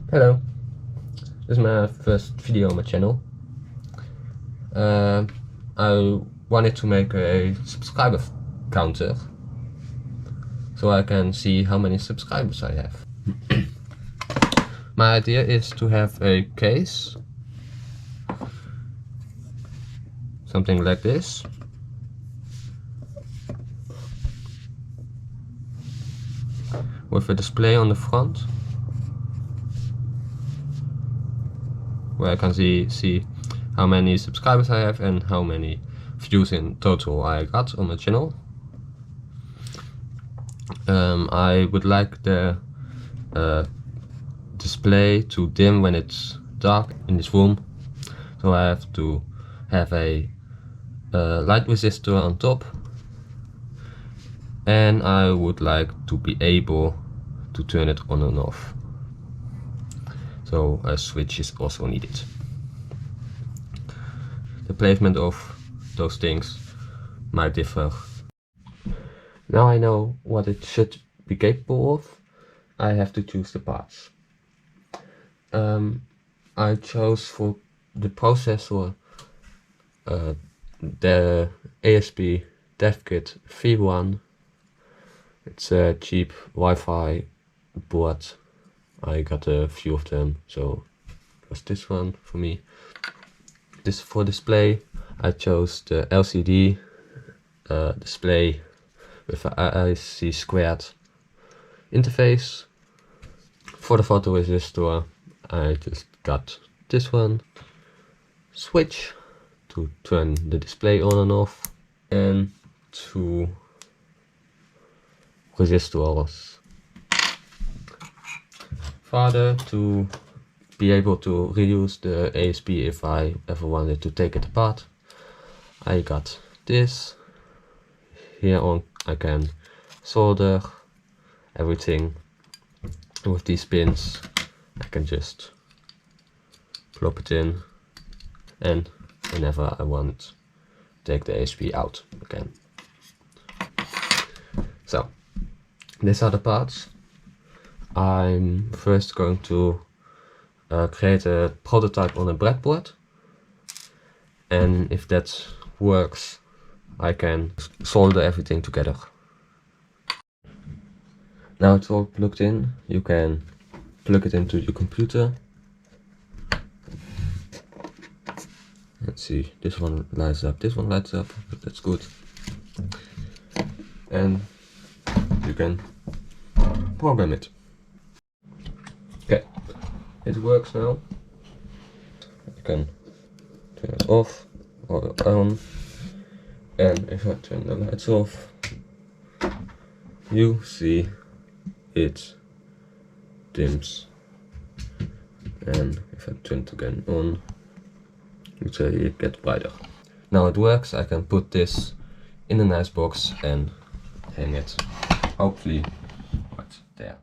Hello, this is my first video on my channel. I wanted to make a subscriber counter so I can see how many subscribers I have. My idea is to have a case, something like this, with a display on the front where I can see how many subscribers I have and how many views in total I got on my channel. I would like the display to dim when it's dark in this room, so I have to have a light resistor on top, and I would like to be able to turn it on and off, so a switch is also needed. The placement of those things might differ. Now I know what it should be capable of. I have to choose the parts. I chose for the processor the ASP dev kit V1. It's a cheap Wi-Fi board. I got a few of them, so it was this one for me. This for display, I chose the LCD display with an IC squared interface. For the photoresistor, I just got this one, switch to turn the display on and off, and two resistors. Further, to be able to reuse the ASP if I ever wanted to take it apart, I got this. Here on I can solder everything. With these pins I can just plop it in, and whenever I want, take the ASP out again. So these are the parts. I'm first going to create a prototype on a breadboard, and if that works I can solder everything together. Now it's all plugged in, you can plug it into your computer. Let's see, this one lights up, this one lights up, but that's good. And you can program it. Okay, it works now. You can turn it off or on, and if I turn the lights off, you see it dims, and if I turn it again on, you see it gets brighter. Now it works. I can put this in a nice box and hang it, hopefully right there.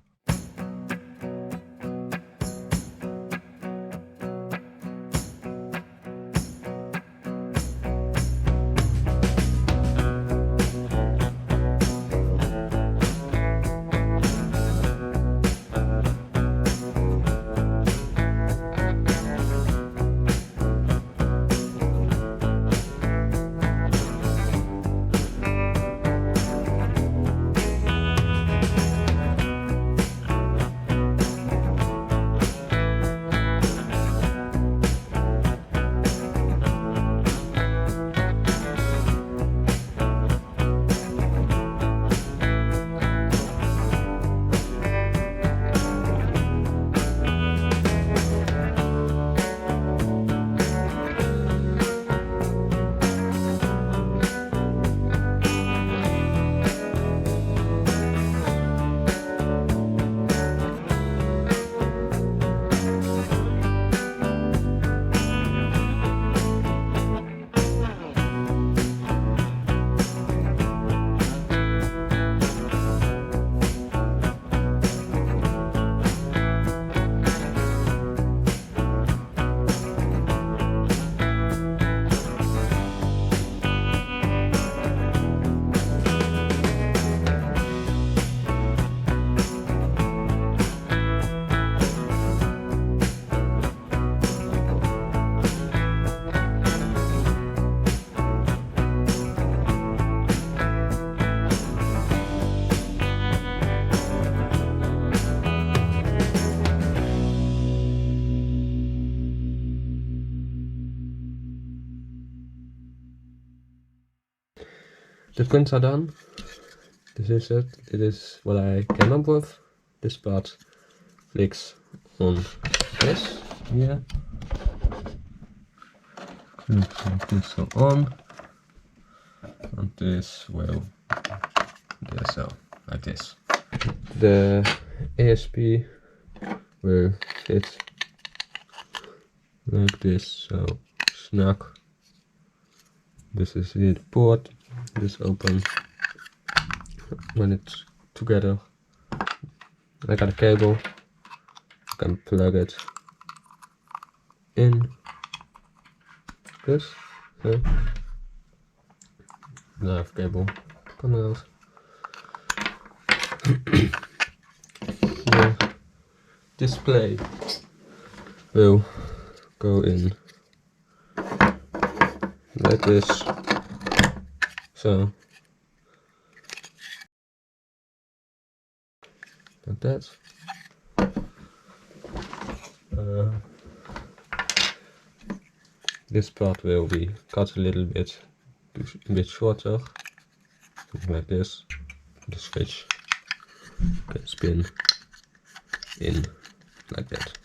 the prints are done. This is it. It is what I came up with. This part clicks on this here. Looks like this, so on. And this will do so, like this. The ASP will fit like this, so snug. This is here the port, this open. When it's together, I got a cable, I can plug it in this, so now I have cable coming out. The display will go in like this, so like that. This part will be cut a little bit, a bit shorter, something like this. The switch can spin in like that.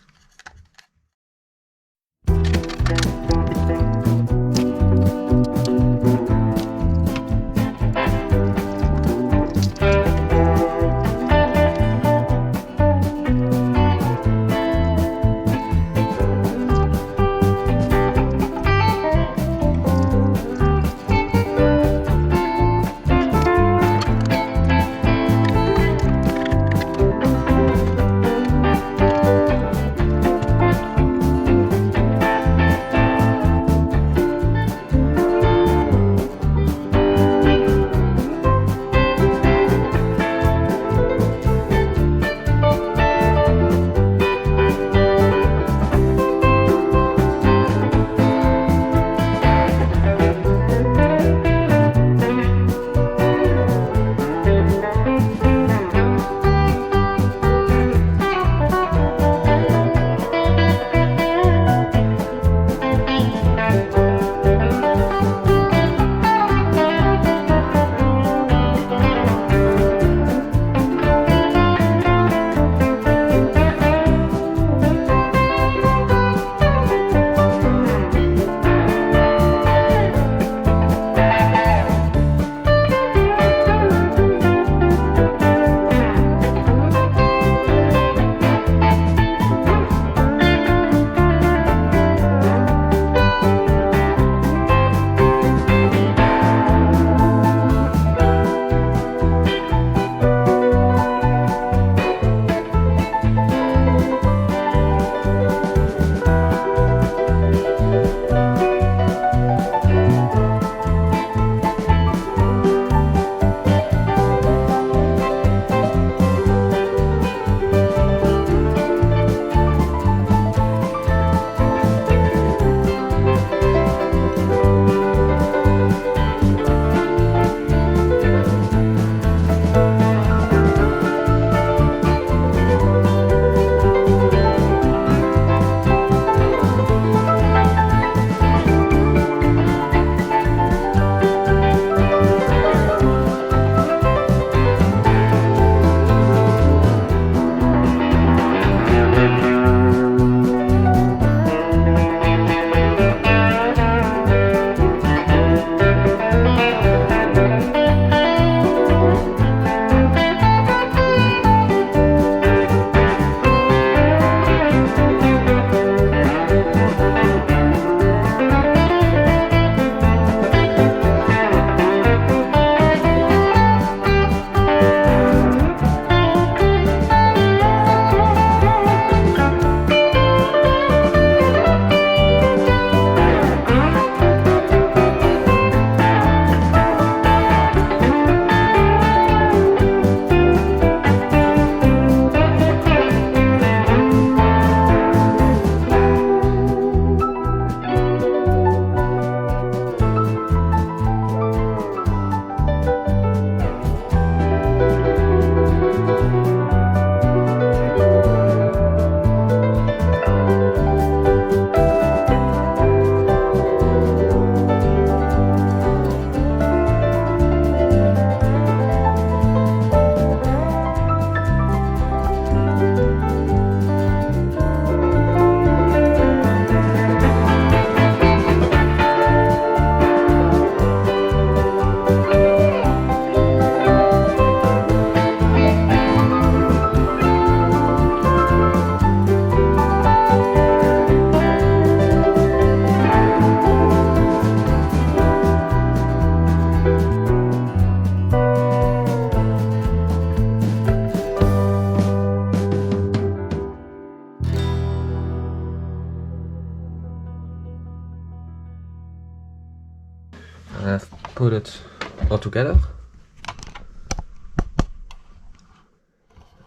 put it all together.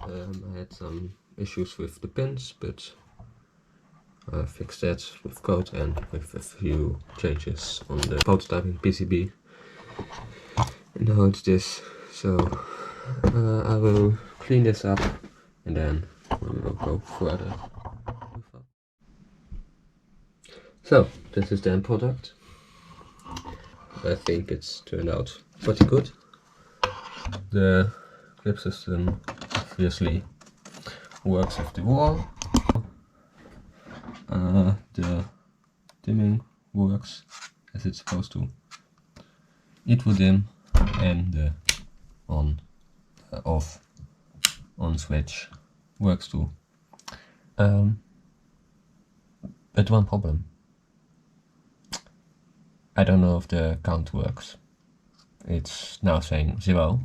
I had some issues with the pins, but I fixed that with code and with a few changes on the prototyping PCB. And now it's this. So I will clean this up and then we will go further. So this is the end product. I think it's turned out pretty good. The clip system obviously works with the wall. The dimming works as it's supposed to. It will dim, and the off on switch works too. But one problem. I don't know if the count works. It's now saying 0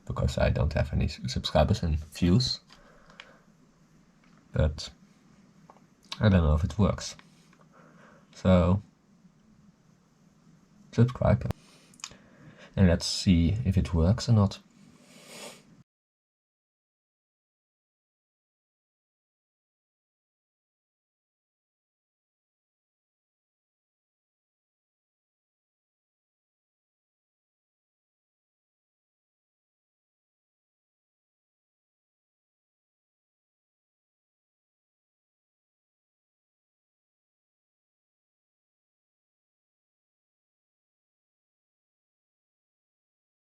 because I don't have any subscribers and views. But I don't know if it works. So subscribe and let's see if it works or not.